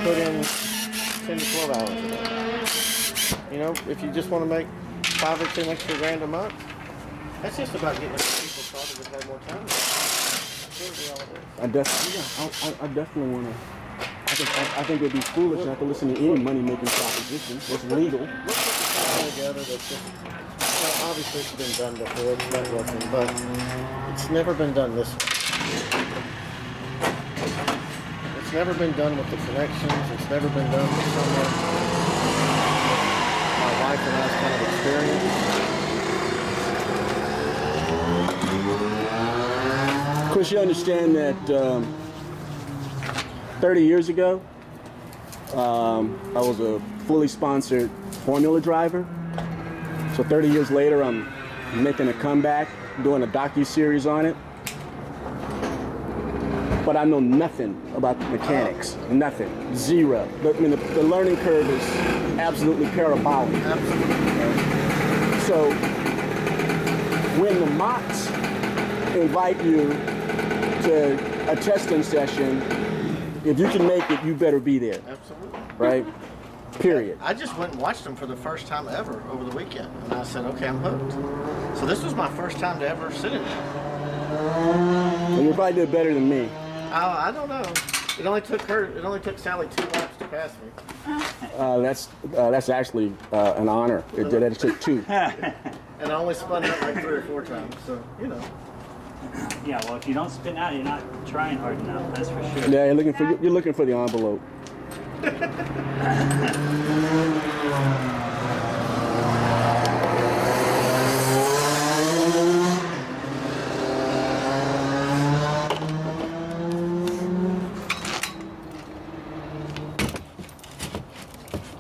put in 10 to 12 hours a day. You know, if you just want to make 5 or 10 extra grand a month, that's just about getting people started with have more time. That's really all it is. I definitely want to. I think it'd be foolish not to listen to any money-making proposition. It's legal. Let's put something together that's just, well, obviously it's been done before, it's networking, but it's never been done this way. It's never been done with the connections. It's never been done with someone my wife and I's kind of experience. Of course, you understand that 30 years ago, I was a fully sponsored formula driver. So 30 years later, I'm making a comeback, doing a docu-series on it. But I know nothing about the mechanics. Nothing. Zero. I mean, the learning curve is absolutely parabolic. Absolutely. So when the Motts invite you to a testing session, if you can make it, you better be there. Absolutely. Right? Period. I just went and watched them for the first time ever over the weekend. And I said, okay, I'm hooked. So this was my first time to ever sit in there. And you probably did better than me. I don't know. It only took Sally 2 laps to pass me. That's actually an honor. It took 2. And I only spun out like 3 or 4 times, so, you know. Yeah, well, if you don't spin out, you're not trying hard enough, that's for sure. Yeah, you're looking for the envelope. What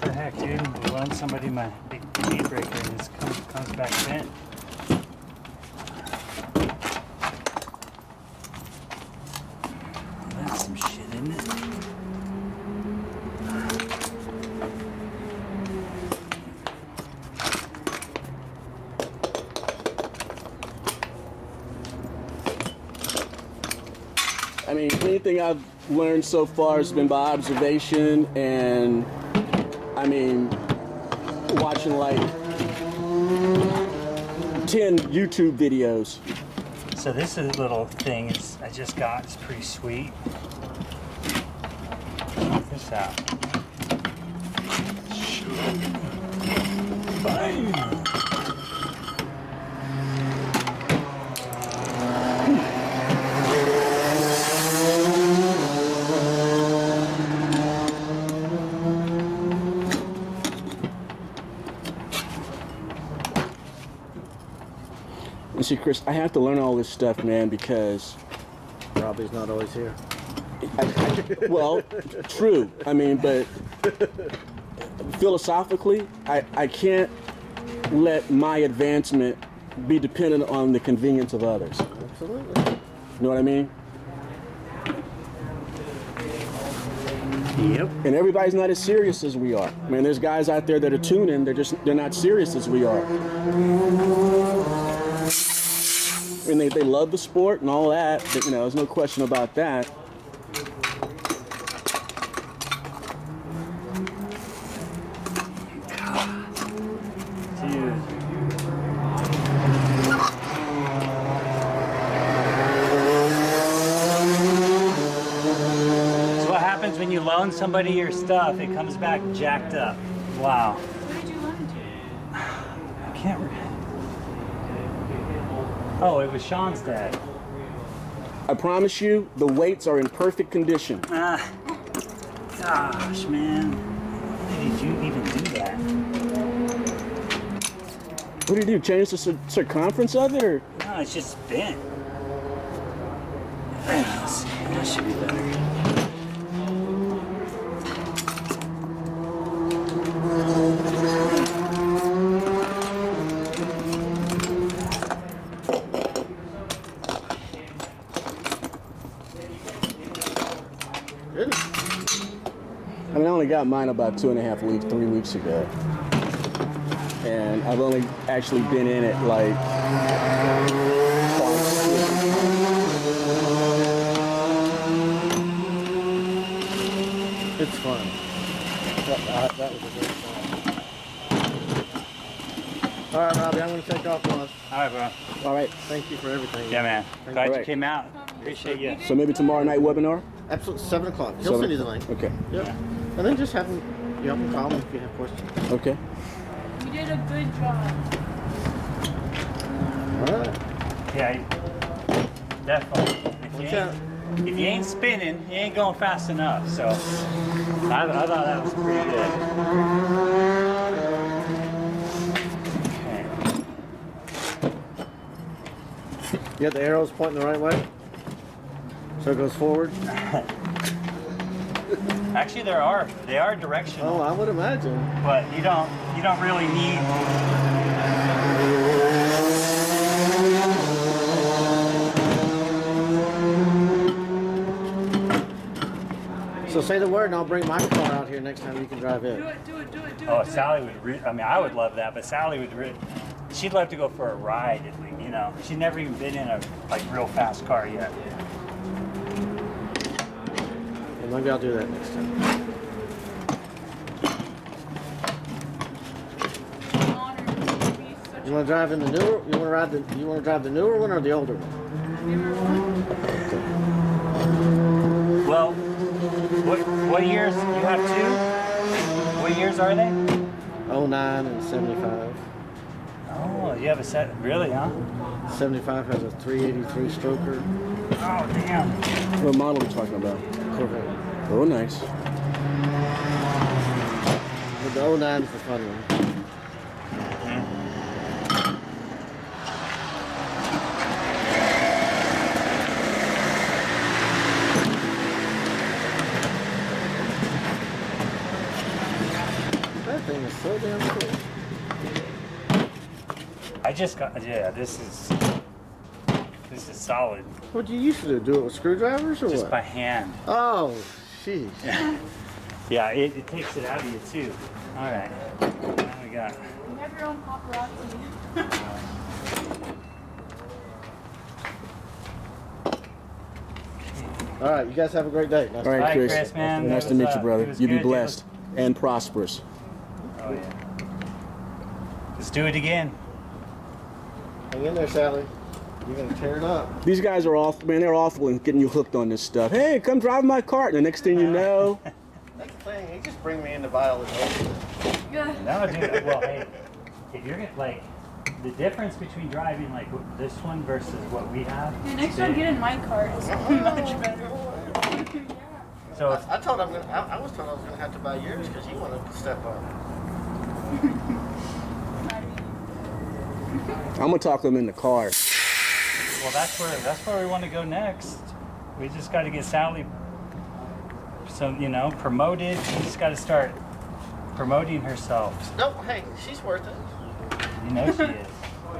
the heck, dude? I loaned somebody my big speed breaker and it comes back bent. That's some shit, isn't it? I mean, anything I've learned so far has been by observation and, I mean, watching like 10 YouTube videos. So this is a little thing I just got. It's pretty sweet. Check this out. Bam! And see, Chris, I have to learn all this stuff, man, because Robby's not always here. well, true. I mean, but philosophically, I can't let my advancement be dependent on the convenience of others. Absolutely. You know what I mean? Yep. And everybody's not as serious as we are. I mean, there's guys out there that are tuning, they're not serious as we are. And they love the sport and all that, but, you know, there's no question about that. Dude. So what happens when you loan somebody your stuff? It comes back jacked up. Wow. What did you loan to? I can't remember. Oh, it was Sean's dad. I promise you, the weights are in perfect condition. Gosh, man. Why did you even do that? What do you do? Change the circumference of it, or? No, it's just bent. Let's see. That should be better. I mean, I only got mine about 2.5 weeks, 3 weeks ago. And I've only actually been in it like twice. It's fun. that was a great shot. All right, Robbie, I'm going to take off on. All right, bro. All right. Thank you for everything. Yeah, man. Thank Glad you. you came out. Appreciate you. So maybe tomorrow night webinar? Absolutely, 7 o'clock. He'll send you the link. Okay. Yep. And then just have him, you can call him if you have questions. Okay. You did a good job. All right. Yeah, definitely. Watch out. If you ain't spinning, you ain't going fast enough. So I thought that was pretty good. You got the arrows pointing the right way? So it goes forward? Actually, they are directional. Oh, I would imagine. But you don't really need. So say the word and I'll bring my car out here next time you can drive in. Do it. Oh, Sally would. I mean, I would love that, but Sally would. She'd love to go for a ride at least. You know, she's never even been in a real fast car yet. And maybe I'll do that next time. You want to drive in the newer? You want to drive the newer one or the older one? Well, what years? You have two? What years are they? 09 and 75. Oh, you have a set. Really, huh? 75 has a 383 stroker. Oh, damn. What model are we talking about? Corvette. Oh, nice. But the 09 is the fun one. That thing is so damn cool. I just got. Yeah, this is solid. What do you used to do? Do it with screwdrivers or Just what? by hand. Oh, jeez. Yeah, it takes it out of you too. All right. What we got? You have your own paparazzi. All right, you guys have a great day. All right, Bye, Chris. Chris, man. Nice to That meet was, you, brother. it was You be good. blessed and prosperous. Oh yeah. Let's do it again. Hang in there, Sally. You're gonna tear it up. These guys are awful, man. They're awful in getting you hooked on this stuff. Hey, come drive my cart. And the next thing you know, That's the thing. He just bring me into biology. Yeah. No, dude. Well, hey, if you're gonna the difference between driving like this one versus what we have. Dude, next time get in my car. It's much better. So I was told I was gonna have to buy yours because you wanted to step up. I'm gonna talk them in the car. well, that's where we want to go next. We just got to get Sally. Promoted. She just got to start promoting herself. No, hey, she's worth it. You know she is.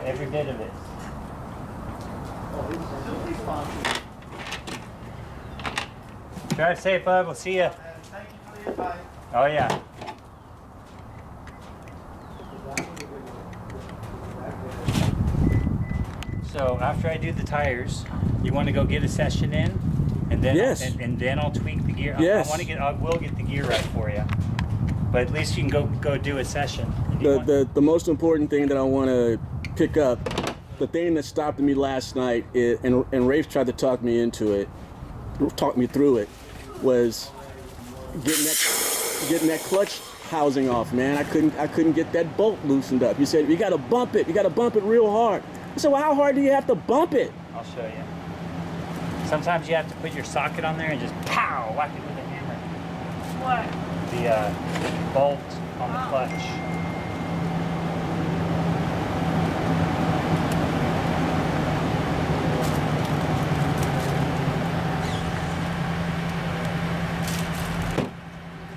Every bit of it. Drive safe, bud. We'll see ya. Thank you for the advice. Oh, yeah. So after I do the tires, you want to go get a session in, and then Yes. and then I'll tweak the gear. Yes. I will get the gear right for you. But at least you can go do a session. If you want. The most important thing that I want to pick up, the thing that stopped me last night, and Rafe tried to talk me into it, talk me through it, was getting that clutch housing off, man. I couldn't get that bolt loosened up. He said, you gotta bump it real hard. I said, well, how hard do you have to bump it? I'll show you. Sometimes you have to put your socket on there and just pow, whack it with a hammer. What? The bolt on the clutch.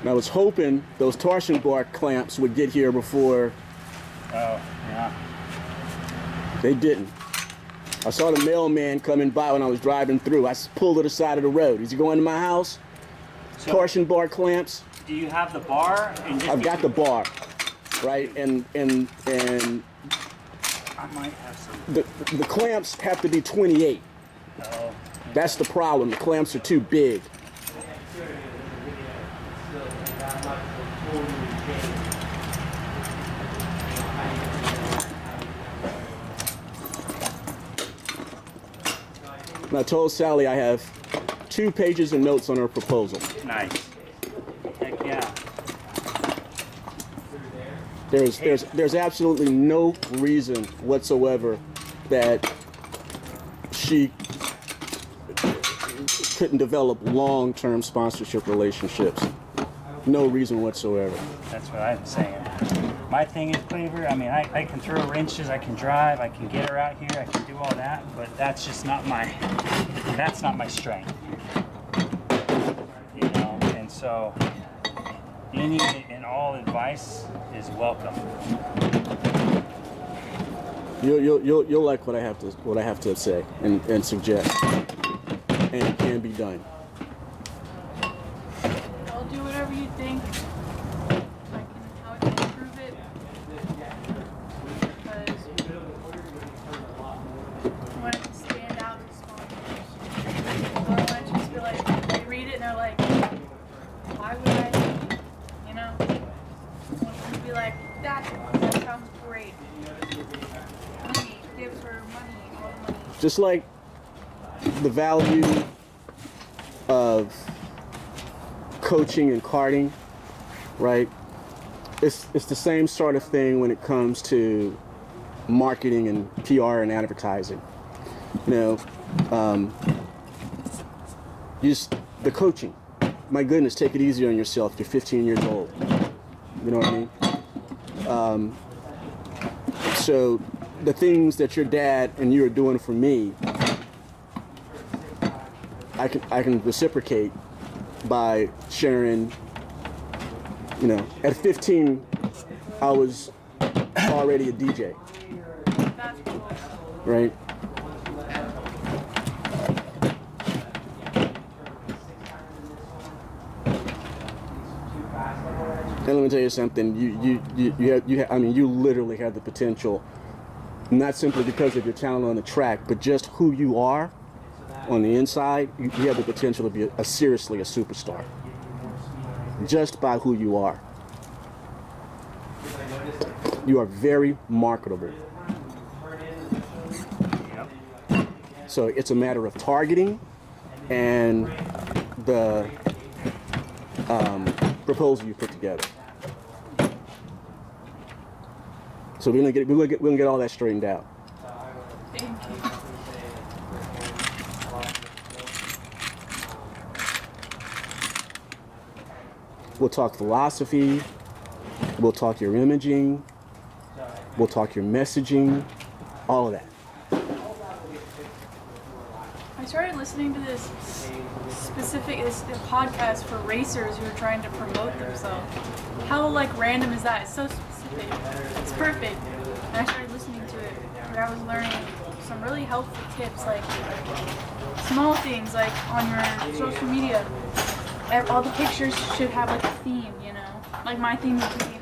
And I was hoping those torsion bar clamps would get here before Oh, yeah. they didn't. I saw the mailman coming by when I was driving through. I pulled to the side of the road. Is he going to my house? So, Torsion bar clamps. do you have the bar? And just I've got the bar, right? And I might have some. the clamps have to be 28. Oh. That's the problem. The clamps are too big. And I told Sally I have 2 pages of notes on her proposal. Nice. Heck yeah. There's absolutely no reason whatsoever that she couldn't develop long-term sponsorship relationships. No reason whatsoever. That's what I'm saying. My thing is, Quaver, I mean, I can throw wrenches, I can drive, I can get her out here, I can do all that, but that's just not my strength. You know, and so any and all advice is welcome. You'll like what I have to say and suggest, and it can be done. I'll do whatever you think. How I can improve it. Because I want it to stand out as sponsors. I don't want it to just be like, they read it and they're like, why would I, you know? I want them to be like, that sounds great. Money, give her money, all the money. Just like the value of coaching and karting, right? It's the same sort of thing when it comes to marketing and PR and advertising. You know, the coaching. My goodness, take it easy on yourself. You're 15 years old. You know what I mean? So the things that your dad and you are doing for me, I can reciprocate by sharing. You know, at 15, I was already a DJ. That's cool. Right? And let me tell you something. You literally have the potential, not simply because of your talent on the track, but just who you are on the inside. You have the potential to be seriously a superstar, just by who you are. You are very marketable. Yep. So it's a matter of targeting and the proposal you put together. So we're gonna get all that straightened out. Thank you. We'll talk philosophy. We'll talk your imaging. We'll talk your messaging. All of that. I started listening to this podcast for racers who are trying to promote themselves. How random is that? It's so specific. It's perfect. And I started listening to it where I was learning some really helpful tips, like small things like on your social media. All the pictures should have a theme, you know. Like my theme would be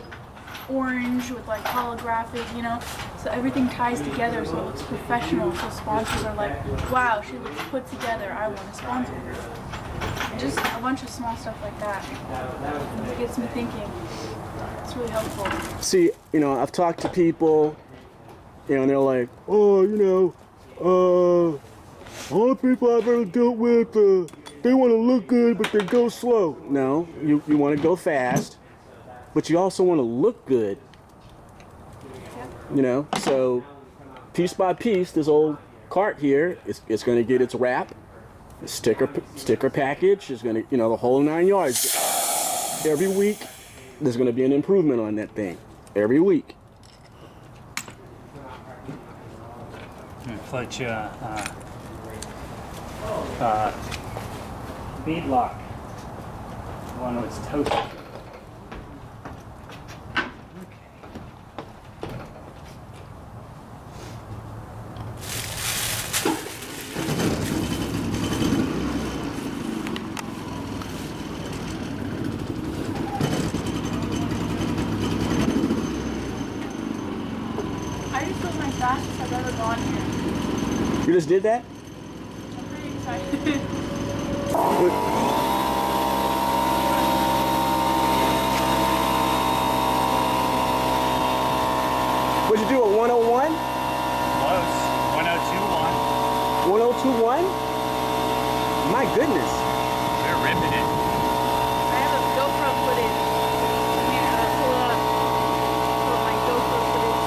orange with holographic, you know. So everything ties together so it looks professional. So sponsors are like, wow, she looks put together. I want to sponsor her. Just a bunch of small stuff like that. It gets me thinking. It's really helpful. See, I've talked to people, and they're like, oh, all the people I've ever dealt with, they want to look good, but they go slow. No, you want to go fast, but you also want to look good. So piece by piece, this old cart here, it's going to get its wrap, sticker package is going to, the whole 9 yards. Every week, there's going to be an improvement on that thing. Every week. Float you bead lock. One was toasted. I just feel my fastest I've ever gone here. You just did that? I'm pretty excited. What'd you do, a 101? Close. 1021. 1021? My goodness. They're ripping it. I have a GoPro footage. I'm gonna pull up my GoPro footage.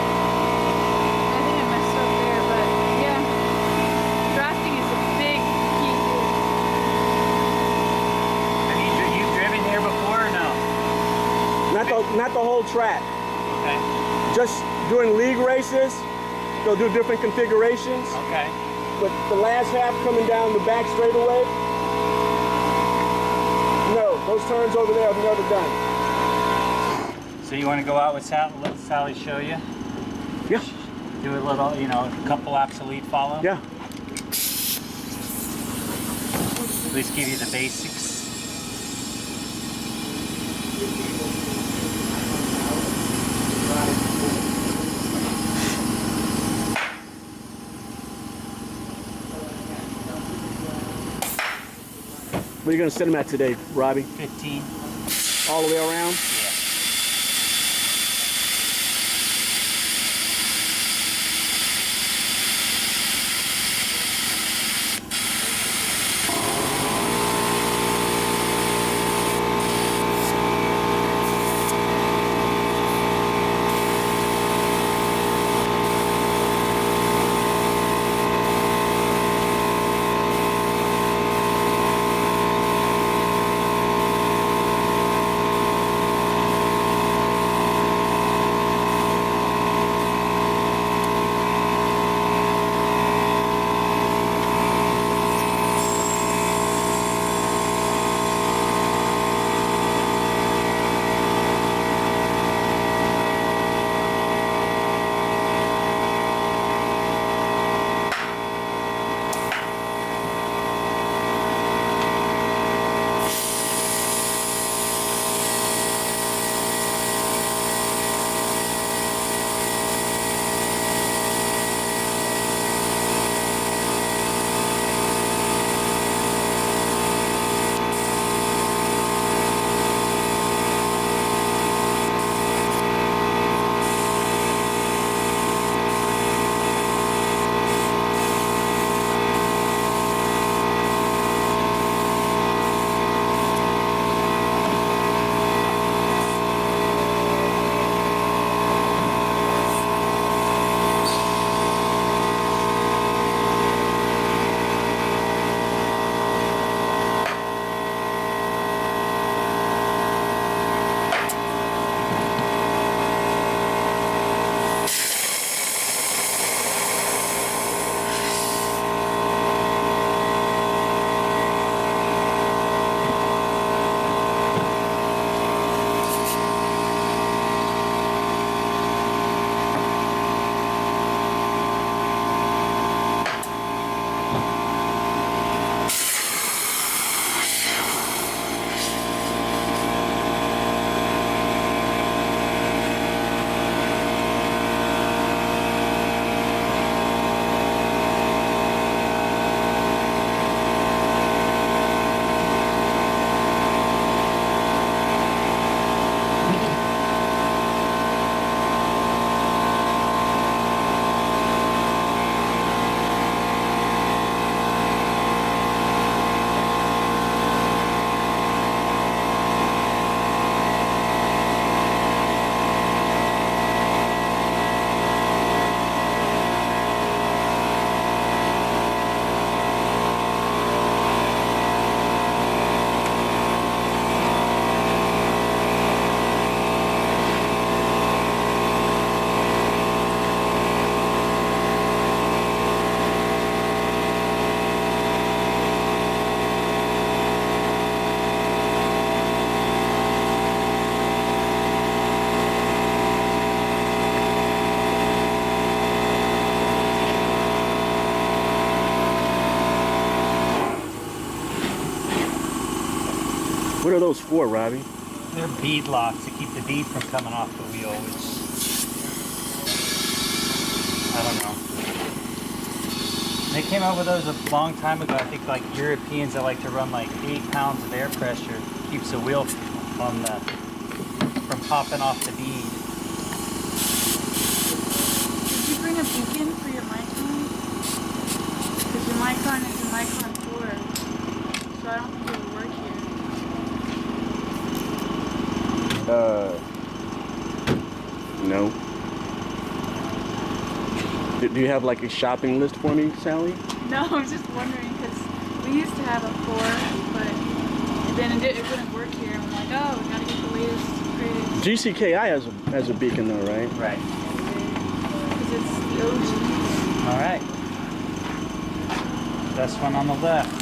I think I messed up there, but yeah. Drafting is a big key here. Have you driven here before or no? Not the whole track. Okay. Just doing league races, they'll do different configurations. Okay. But the last half coming down the back straightaway, no, those turns over there I've never done. So you want to go out with Sally? Let Sally show you? Yeah, Do a little, a couple laps of lead follow? yeah. At least give you the basics. What are you going to set them at today, Robbie? 15. All the way around? Yeah. What are those for, Robby? They're bead locks to keep the bead from coming off the wheel, which I don't know. They came out with those a long time ago. I think like Europeans that like to run like 8 pounds of air pressure keeps the wheel on the from popping off the bead. Did you bring a beacon for your Micron? Because your Micron is a Micron 4, so I don't think it would work here. No. Do you have like a shopping list for me, Sally? No, I was just wondering because we used to have a 4, but then it wouldn't work here. And I'm like, oh, we gotta get the latest, greatest. GCKI has a beacon though, right? Right. Because it's the OG. All right. Best one on the left.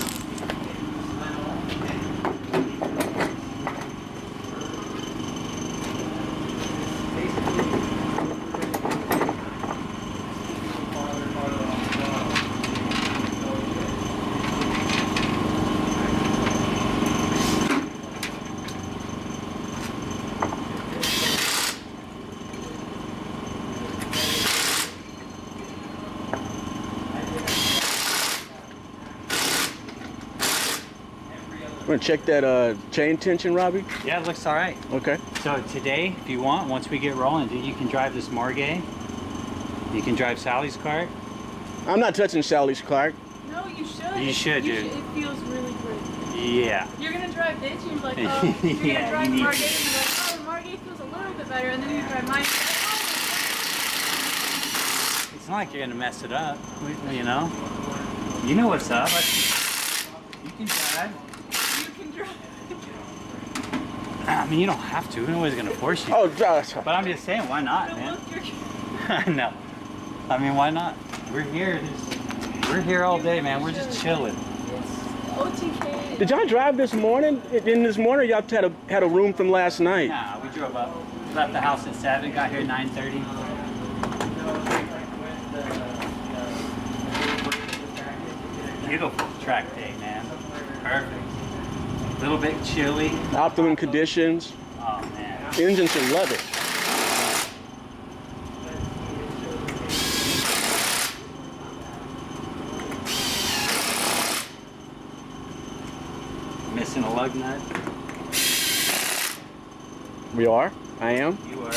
We're gonna check that chain tension, Robby. Yeah, it looks all right. Okay. So today, if you want, once we get rolling, dude, you can drive this Margay. You can drive Sally's cart. I'm not touching Sally's cart. No, you should. You should, dude. It feels really good. Yeah. You're gonna drive this, and you're like, oh, you're Yeah, gonna drive you need Margay, and you're like, oh, the Margay feels a little bit better, and then you drive mine. It's not like you're gonna mess it up, you know. You know what's up. You can drive. You can drive. I mean, you don't have to. Nobody's gonna force you. Oh, Josh. But I'm just saying, why not, No, man? look, you're. I know. I mean, why not? We're here. We're here all day, man. We're just chilling. OTK. Did y'all drive this morning? In this morning, y'all had a room from last night. Nah, we drove up. Left the house at 7. Got here at 9:30. Beautiful track day, man. Perfect. A little bit chilly. Optimum conditions. Oh man. The engine should love it. Missing a lug nut. We are. I am. You are.